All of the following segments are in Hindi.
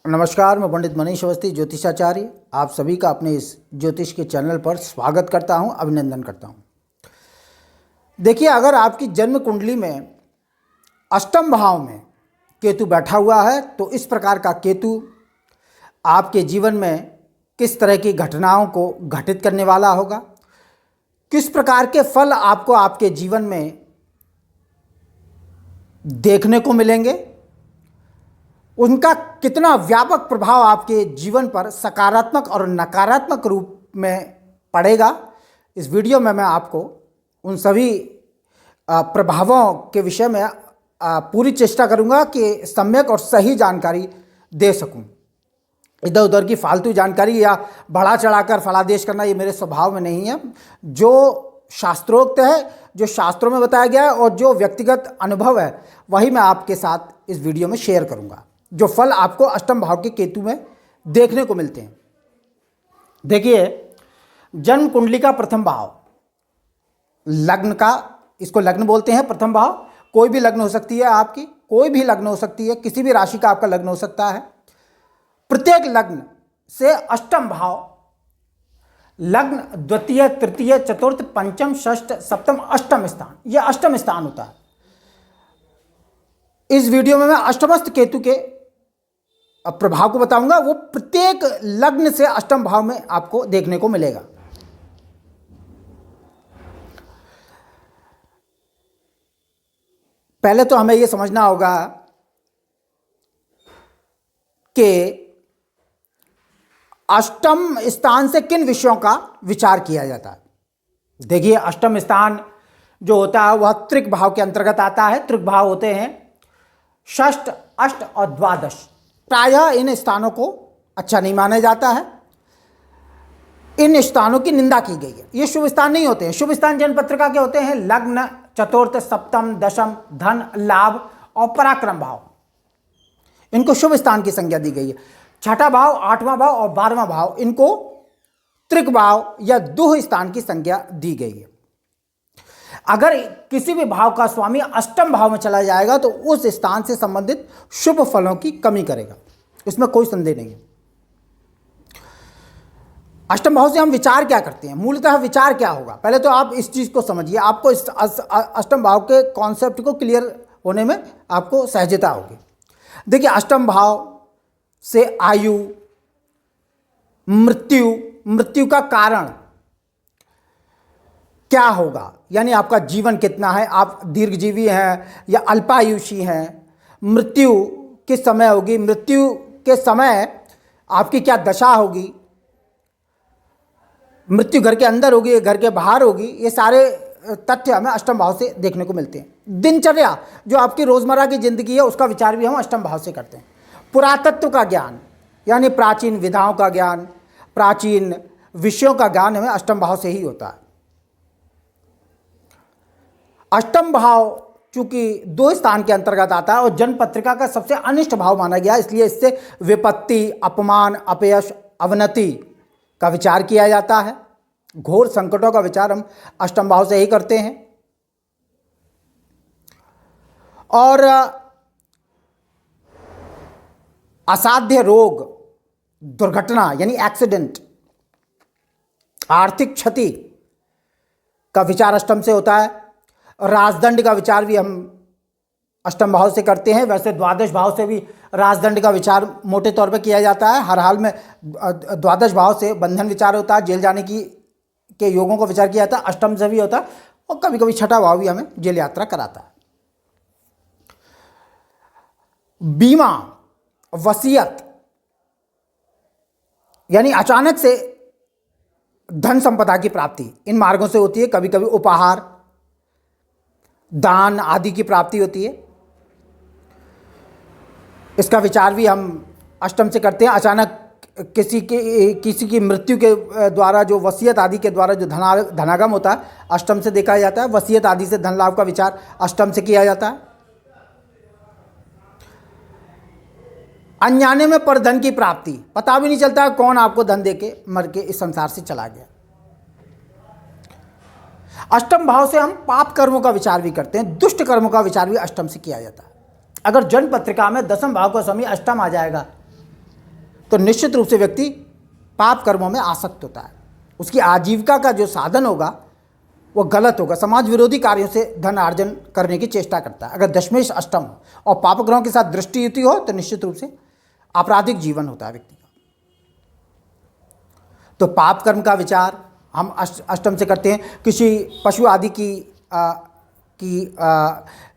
नमस्कार, मैं पंडित मनीष अवस्थी, ज्योतिषाचार्य। आप सभी का अपने इस ज्योतिष के चैनल पर स्वागत करता हूं, अभिनंदन करता हूं। देखिए, अगर आपकी जन्म कुंडली में अष्टम भाव में केतु बैठा हुआ है तो इस प्रकार का केतु आपके जीवन में किस तरह की घटनाओं को घटित करने वाला होगा, किस प्रकार के फल आपको आपके जीवन में देखने को मिलेंगे, उनका कितना व्यापक प्रभाव आपके जीवन पर सकारात्मक और नकारात्मक रूप में पड़ेगा। इस वीडियो में मैं आपको उन सभी प्रभावों के विषय में पूरी चेष्टा करूंगा कि सम्यक और सही जानकारी दे सकूं। इधर उधर की फालतू जानकारी या बढ़ा चढ़ाकर फलादेश करना ये मेरे स्वभाव में नहीं है। जो शास्त्रोक्त है, जो शास्त्रों में बताया गया है और जो व्यक्तिगत अनुभव है, वही मैं आपके साथ इस वीडियो में शेयर करूंगा, जो फल आपको अष्टम भाव के केतु में देखने को मिलते हैं। देखिए, जन्म कुंडली का प्रथम भाव, लग्न का, इसको लग्न बोलते हैं। प्रथम भाव कोई भी लग्न हो सकती है, आपकी कोई भी लग्न हो सकती है, किसी भी राशि का आपका लग्न हो सकता है। प्रत्येक लग्न से अष्टम भाव, लग्न द्वितीय, तृतीय, चतुर्थ, पंचम, षष्ठ, सप्तम, अष्टम स्थान, यह अष्टम स्थान होता है। इस वीडियो में मैं अष्टमस्थ केतु के प्रभाव को बताऊंगा। वो प्रत्येक लग्न से अष्टम भाव में आपको देखने को मिलेगा। पहले तो हमें यह समझना होगा कि अष्टम स्थान से किन विषयों का विचार किया जाता है। देखिए, अष्टम स्थान जो होता है वह त्रिक भाव के अंतर्गत आता है। त्रिक भाव होते हैं षष्ठ, अष्ट और द्वादश। प्रायः इन स्थानों को अच्छा नहीं माना जाता है, इन स्थानों की निंदा की गई है। ये शुभ स्थान नहीं होते हैं। शुभ स्थान जन्म पत्रिका के होते हैं लग्न, चतुर्थ, सप्तम, दशम, धन, लाभ और पराक्रम भाव। इनको शुभ स्थान की संज्ञा दी गई है। छठा भाव, आठवां भाव और 12वां भाव, इनको त्रिक भाव या दुह स्थान की संज्ञा दी गई है। अगर किसी भी भाव का स्वामी अष्टम भाव में चला जाएगा तो उस स्थान से संबंधित शुभ फलों की कमी करेगा, इसमें कोई संदेह नहीं है। अष्टम भाव से हम विचार क्या करते हैं, मूलतः विचार क्या होगा, पहले तो आप इस चीज को समझिए। आपको इस अष्टम भाव के कॉन्सेप्ट को क्लियर होने में आपको सहजता होगी। देखिए, अष्टम भाव से आयु, मृत्यु का कारण क्या होगा, यानी आपका जीवन कितना है, आप दीर्घजीवी हैं या अल्पायुषी हैं, मृत्यु किस समय होगी, मृत्यु के समय आपकी क्या दशा होगी, मृत्यु घर के अंदर होगी या घर के बाहर होगी, ये सारे तथ्य हमें अष्टम भाव से देखने को मिलते हैं। दिनचर्या, जो आपकी रोजमर्रा की जिंदगी है, उसका विचार भी हम अष्टम भाव से करते हैं। पुरातत्व का ज्ञान, यानी प्राचीन विधाओं का ज्ञान, प्राचीन विषयों का ज्ञान हमें अष्टम भाव से ही होता है। अष्टम भाव चूंकि दो स्थान के अंतर्गत आता है और जन्म पत्रिका का सबसे अनिष्ट भाव माना गया, इसलिए इससे विपत्ति, अपमान, अपयश, अवनति का विचार किया जाता है। घोर संकटों का विचार हम अष्टम भाव से ही करते हैं। और असाध्य रोग, दुर्घटना यानी एक्सीडेंट, आर्थिक क्षति का विचार अष्टम से होता है। राजदंड का विचार भी हम अष्टम भाव से करते हैं। वैसे द्वादश भाव से भी राजदंड का विचार मोटे तौर पर किया जाता है। हर हाल में द्वादश भाव से बंधन विचार होता है, जेल जाने के योगों का विचार किया जाता है। अष्टम से भी होता है और कभी कभी छठा भाव भी हमें जेल यात्रा कराता है। बीमा, वसीयत, यानी अचानक से धन संपदा की प्राप्ति इन मार्गों से होती है। कभी कभी उपहार, दान आदि की प्राप्ति होती है। इसका विचार भी हम अष्टम से करते हैं। अचानक किसी की मृत्यु के द्वारा जो वसीयत आदि के द्वारा जो धनागम होता है, अष्टम से देखा जाता है। वसीयत आदि से धन लाभ का विचार अष्टम से किया जाता है। अनजाने में पर धन की प्राप्ति, पता भी नहीं चलता कौन आपको धन देके मर के इस संसार से चला गया। अष्टम भाव से हम पाप कर्मों का विचार भी करते हैं, दुष्ट कर्मों का विचार भी अष्टम से किया जाता है। अगर जन्म पत्रिका में दसम भाव का स्वामी अष्टम आ जाएगा तो निश्चित रूप से व्यक्ति पाप कर्मों में आसक्त होता है। उसकी आजीविका का जो साधन होगा वो गलत होगा, समाज विरोधी कार्यों से धन अर्जन करने की चेष्टा करता है। अगर दशमेश अष्टम हो और पाप ग्रहों के साथ दृष्टि युति हो तो निश्चित रूप से आपराधिक जीवन होता है व्यक्ति का। तो पाप कर्म का विचार हम अष्टम से करते हैं। किसी पशु आदि की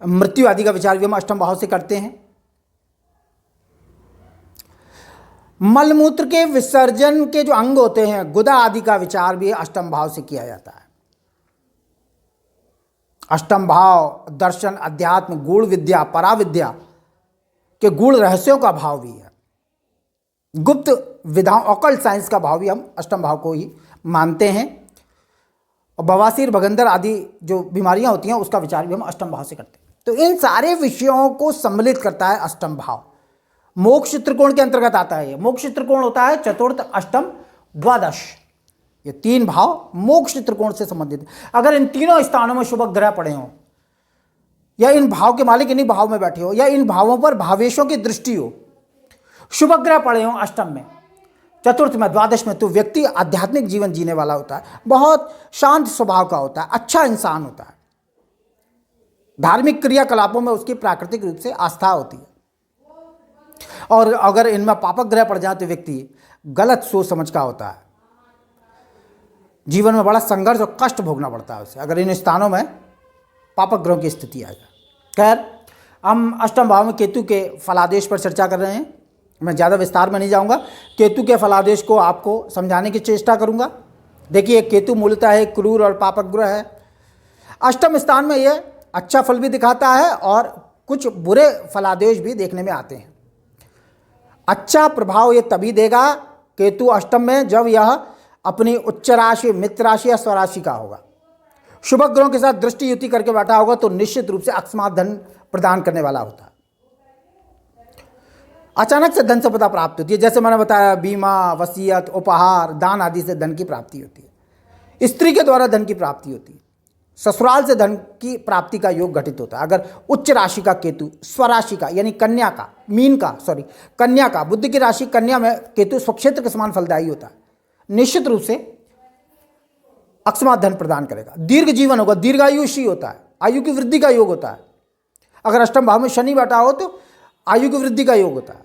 मृत्यु आदि का विचार भी हम अष्टम भाव से करते हैं। मलमूत्र के विसर्जन के जो अंग होते हैं, गुदा आदि का विचार भी अष्टम भाव से किया जाता है। अष्टम भाव दर्शन, अध्यात्म, गूढ़ विद्या, पराविद्या के गूढ़ रहस्यों का भाव भी है। गुप्त विधाओं, ऑकल्ट साइंस का भाव भी हम अष्टम भाव को ही मानते हैं। और बवासीर, भगंदर आदि जो बीमारियां होती हैं उसका विचार भी हम अष्टम भाव से करते हैं। तो इन सारे विषयों को सम्मिलित करता है अष्टम भाव। मोक्ष त्रिकोण के अंतर्गत आता है। मोक्ष त्रिकोण होता है चतुर्थ, अष्टम, द्वादश। ये तीन भाव मोक्ष त्रिकोण से संबंधित है। अगर इन तीनों स्थानों में शुभ ग्रह पड़े हों, या इन भाव के मालिक इन्हीं भाव में बैठे हो, या इन भावों पर भावेशों की दृष्टि हो, शुभ ग्रह पड़े हों अष्टम में, चतुर्थ में, द्वादश में, तो व्यक्ति आध्यात्मिक जीवन जीने वाला होता है। बहुत शांत स्वभाव का होता है, अच्छा इंसान होता है। धार्मिक क्रियाकलापों में उसकी प्राकृतिक रूप से आस्था होती है। और अगर इनमें पापक ग्रह पड़ जाए तो व्यक्ति गलत सोच समझ का होता है। जीवन में बड़ा संघर्ष और कष्ट भोगना पड़ता है उसे, अगर इन स्थानों में पापक ग्रहों की स्थिति आ जाए। खैर, हम अष्टम भाव में केतु के फलादेश पर चर्चा कर रहे हैं। मैं ज़्यादा विस्तार में नहीं जाऊंगा। केतु के फलादेश को आपको समझाने की चेष्टा करूंगा। देखिए, केतु मूलतः है क्रूर और पापक ग्रह है। अष्टम स्थान में यह अच्छा फल भी दिखाता है और कुछ बुरे फलादेश भी देखने में आते हैं। अच्छा प्रभाव ये तभी देगा केतु अष्टम में जब यह अपनी उच्च राशि, मित्र राशि या स्वराशि का होगा। शुभ ग्रहों के साथ दृष्टि युति करके बैठा होगा तो निश्चित रूप से अकस्मात धन प्रदान करने वाला होता है। अचानक से धन संपदा प्राप्त होती है। जैसे मैंने बताया, बीमा, वसीयत, उपहार, दान आदि से धन की प्राप्ति होती है। स्त्री के द्वारा धन की प्राप्ति होती है। ससुराल से धन की प्राप्ति का योग घटित होता है। अगर उच्च राशि का केतु स्वराशि का यानी कन्या का, कन्या का, बुद्ध की राशि कन्या में केतु स्वक्षेत्र के समान फलदायी होता है। निश्चित रूप से अकस्मात धन प्रदान करेगा। दीर्घ जीवन होगा, दीर्घायुषी होता है, आयु की वृद्धि का योग होता है। अगर अष्टम भाव में शनि बैठा हो तो आयु की वृद्धि का योग होता है,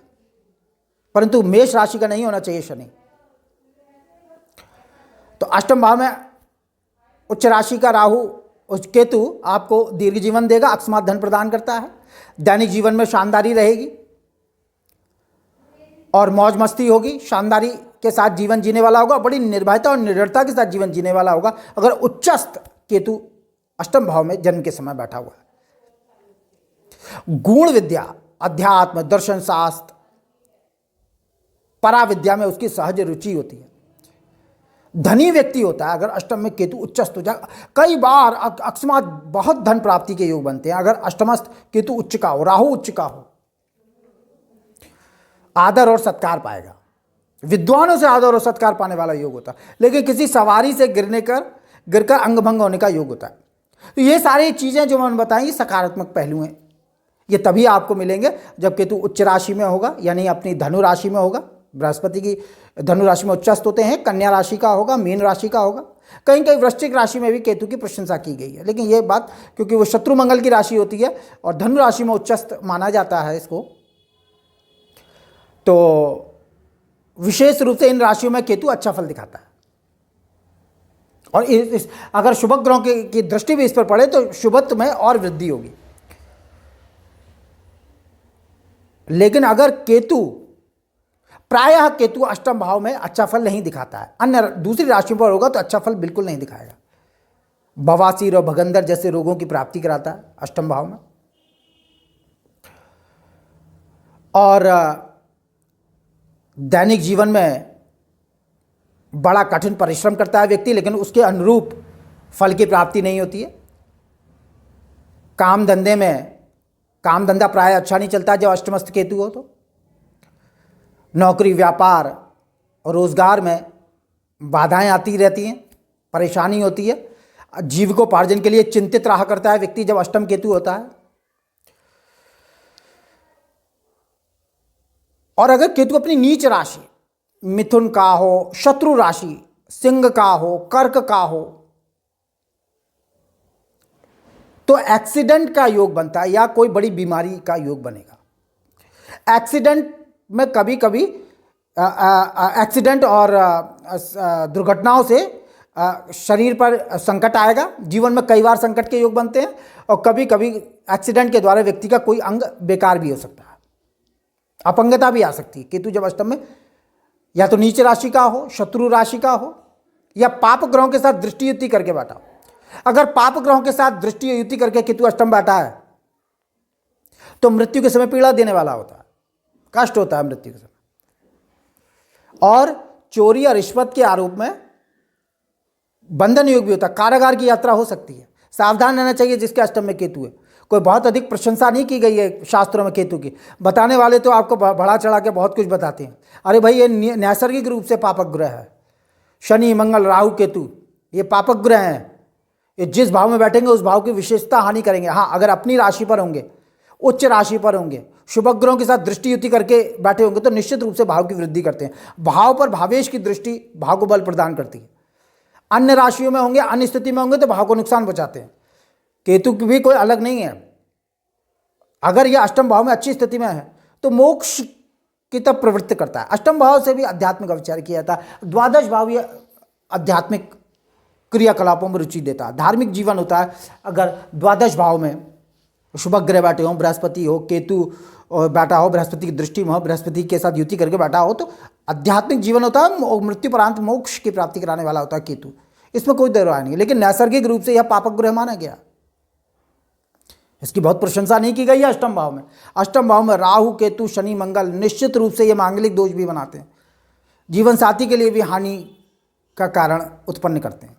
परंतु मेष राशि का नहीं होना चाहिए शनि। तो अष्टम भाव में उच्च राशि का राहु, केतु आपको दीर्घ जीवन देगा, अकस्मात धन प्रदान करता है। दैनिक जीवन में शानदारी रहेगी और मौज मस्ती होगी। शानदारी के साथ जीवन जीने वाला होगा, बड़ी निर्भयता और निडरता के साथ जीवन जीने वाला होगा अगर उच्चस्थ केतु अष्टम भाव में जन्म के समय बैठा हुआ है। गूढ़ विद्या, अध्यात्म, दर्शन शास्त्र, पराविद्या में उसकी सहज रुचि होती है। धनी व्यक्ति होता है अगर अष्टम में केतु उच्चस्थ हो जाए। कई बार अकस्मात बहुत धन प्राप्ति के योग बनते हैं अगर अष्टमस्थ केतु उच्च का हो, राहु उच्च का हो। आदर और सत्कार पाएगा, विद्वानों से आदर और सत्कार पाने वाला योग होता है। लेकिन किसी सवारी से गिरकर अंग भंग होने का योग होता है। तो ये सारी चीजें जो मैंने बताई, ये सकारात्मक पहलू हैं। ये तभी आपको मिलेंगे जब केतु उच्च राशि में होगा, यानी अपनी धनु राशि में होगा। बृहस्पति की धनु राशि में उच्चस्थ होते हैं। कन्या राशि का होगा, मीन राशि का होगा। कहीं कहीं वृश्चिक राशि में भी केतु की प्रशंसा की गई है, लेकिन ये बात क्योंकि वो शत्रु मंगल की राशि होती है और धनु राशि में उच्चस्थ माना जाता है इसको, तो विशेष रूप से इन राशियों में केतु अच्छा फल दिखाता है। और अगर शुभ ग्रहों की दृष्टि भी इस पर पड़े तो शुभत्व में और वृद्धि होगी। लेकिन अगर प्रायः केतु अष्टम भाव में अच्छा फल नहीं दिखाता है, अन्य दूसरी राशियों पर होगा तो अच्छा फल बिल्कुल नहीं दिखाएगा। बवासीर और भगंदर जैसे रोगों की प्राप्ति कराता है अष्टम भाव में। और दैनिक जीवन में बड़ा कठिन परिश्रम करता है व्यक्ति, लेकिन उसके अनुरूप फल की प्राप्ति नहीं होती है। काम धंधा प्राय अच्छा नहीं चलता जब अष्टमस्थ केतु हो तो। नौकरी, व्यापार और रोजगार में बाधाएं आती रहती हैं, परेशानी होती है। जीविकोपार्जन के लिए चिंतित रहा करता है व्यक्ति जब अष्टम केतु होता है। और अगर केतु अपनी नीच राशि मिथुन का हो, शत्रु राशि सिंह का हो, कर्क का हो, तो एक्सीडेंट का योग बनता है या कोई बड़ी बीमारी का योग बनेगा। एक्सीडेंट में कभी कभी एक्सीडेंट और दुर्घटनाओं से शरीर पर संकट आएगा। जीवन में कई बार संकट के योग बनते हैं और कभी कभी एक्सीडेंट के द्वारा व्यक्ति का कोई अंग बेकार भी हो सकता है, अपंगता भी आ सकती है। केतु जब अष्टम में या तो नीच राशि का हो, शत्रु राशि का हो, या पाप ग्रहों के साथ दृष्टि युति करके बैठा हो। अगर पाप ग्रहों के साथ दृष्टि युति करके केतु अष्टम बैठा है तो मृत्यु के समय पीड़ा देने वाला होता है, कष्ट होता है मृत्यु के समय, और चोरी या रिश्वत के आरोप में बंधन योग भी होता है। कारागार की यात्रा हो सकती है। सावधान रहना चाहिए जिसके अष्टम में केतु है। कोई बहुत अधिक प्रशंसा नहीं की गई है शास्त्रों में केतु की। बताने वाले तो आपको बढ़ा चढ़ा के बहुत कुछ बताते हैं। अरे भाई, ये नैसर्गिक रूप से पापक ग्रह है। शनि, मंगल, राहु, केतु ये पापक ग्रह हैं। ये जिस भाव में बैठेंगे उस भाव की विशेषता हानि करेंगे। हाँ, अगर अपनी राशि पर होंगे, उच्च राशि पर होंगे, शुभ ग्रहों के साथ दृष्टि युति करके बैठे होंगे तो निश्चित रूप से भाव की वृद्धि करते हैं। भाव पर भावेश की दृष्टि भाव को बल प्रदान करती है। अन्य राशियों में होंगे, अन्य स्थिति में होंगे तो भाव को नुकसान पहुंचाते हैं। केतु की भी कोई अलग नहीं है। अगर यह अष्टम भाव में अच्छी स्थिति में है तो मोक्ष की तरफ प्रवृत्त करता है। अष्टम भाव से भी आध्यात्मिक का विचार किया जाता है। द्वादश भाव यह आध्यात्मिक क्रियाकलापों में रुचि देता है, धार्मिक जीवन होता है। अगर द्वादश भाव में शुभ ग्रह बैठे हो, बृहस्पति हो, केतु बैठा हो, बृहस्पति की दृष्टि में हो, बृहस्पति के साथ युति करके बैठा हो तो आध्यात्मिक जीवन होता है। मृत्यु परांत मोक्ष की प्राप्ति कराने वाला होता है केतु, इसमें कोई दो राय नहीं है। लेकिन नैसर्गिक रूप से यह पापक ग्रह माना गया, इसकी बहुत प्रशंसा नहीं की गई है अष्टम भाव में। अष्टम भाव में राहु, केतु, शनि, मंगल निश्चित रूप से ये मांगलिक दोष भी बनाते हैं, जीवन साथी के लिए भी हानि का कारण उत्पन्न करते हैं।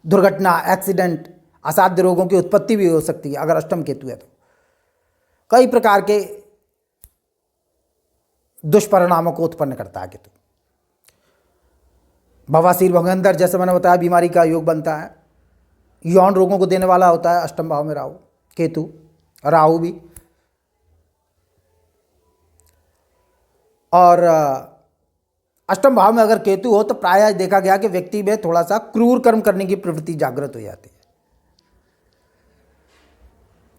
दुर्घटना, एक्सीडेंट, असाध्य रोगों की उत्पत्ति भी हो सकती है अगर अष्टम केतु है तो। कई प्रकार के दुष्परिणामों को उत्पन्न करता है केतु। बवासीर, भगंदर जैसे मैंने बताया बीमारी का योग बनता है। यौन रोगों को देने वाला होता है अष्टम भाव में राहु, केतु, राहु भी। और अष्टम भाव में अगर केतु हो तो प्रायः देखा गया कि व्यक्ति में थोड़ा सा क्रूर कर्म करने की प्रवृत्ति जागृत हो जाती है।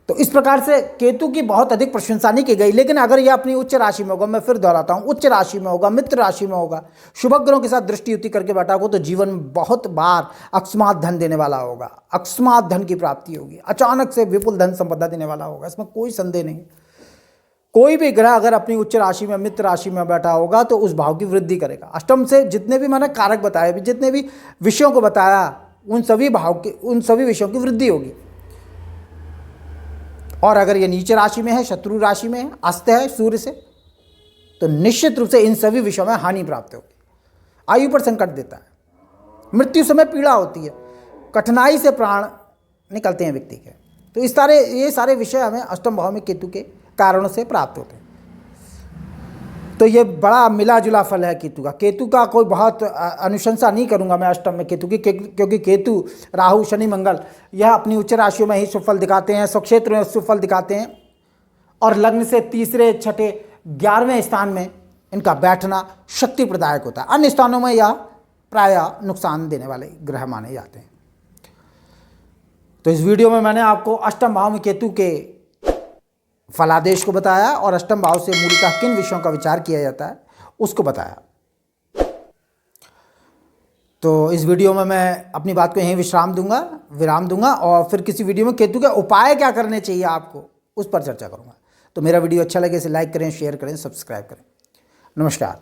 तो इस प्रकार से केतु की बहुत अधिक प्रशंसा नहीं की गई। लेकिन अगर यह अपनी उच्च राशि में होगा, मैं फिर दोहराता हूं, उच्च राशि में होगा, मित्र राशि में होगा, शुभ ग्रहों के साथ दृष्टि युति करके बैठा होगा तो जीवन में बहुत बार अकस्मात धन देने वाला होगा, अकस्मात धन की प्राप्ति होगी, अचानक से विपुल धन संपदा देने वाला होगा, इसमें कोई संदेह नहीं। कोई भी ग्रह अगर अपनी उच्च राशि में, मित्र राशि में बैठा होगा तो उस भाव की वृद्धि करेगा। अष्टम से जितने भी मैंने कारक बताए, जितने भी विषयों को बताया, उन सभी भाव के, उन सभी विषयों की वृद्धि होगी। और अगर ये नीच राशि में है, शत्रु राशि में है, अस्त है सूर्य से, तो निश्चित रूप से इन सभी विषयों में हानि प्राप्त होगी। आयु पर संकट देता है, मृत्यु समय पीड़ा होती है, कठिनाई से प्राण निकलते हैं व्यक्ति के। तो ये सारे विषय हमें अष्टम भाव में केतु के कारणों से प्राप्त होते हैं। तो ये बड़ा मिला जुला फल है केतु का। केतु का कोई बहुत अनुशंसा नहीं करूंगा मैं अष्टम में केतु की, क्योंकि केतु, राहु, शनि, मंगल यह अपनी उच्च राशियों में ही सुफल दिखाते हैं, स्वक्षेत्र में सुफल दिखाते हैं। और लग्न से तीसरे, छठे, 11वें स्थान में इनका बैठना शक्ति प्रदायक होता है। अन्य स्थानों में यह प्रायः नुकसान देने वाले ग्रह माने जाते हैं। तो इस वीडियो में मैंने आपको अष्टम भाव में केतु के फलादेश को बताया और अष्टम भाव से मूलतः किन विषयों का विचार किया जाता है उसको बताया। तो इस वीडियो में मैं अपनी बात को यहीं विराम दूंगा और फिर किसी वीडियो में केतु के उपाय क्या करने चाहिए आपको उस पर चर्चा करूंगा। तो मेरा वीडियो अच्छा लगे इसे लाइक करें, शेयर करें, सब्सक्राइब करें। नमस्कार।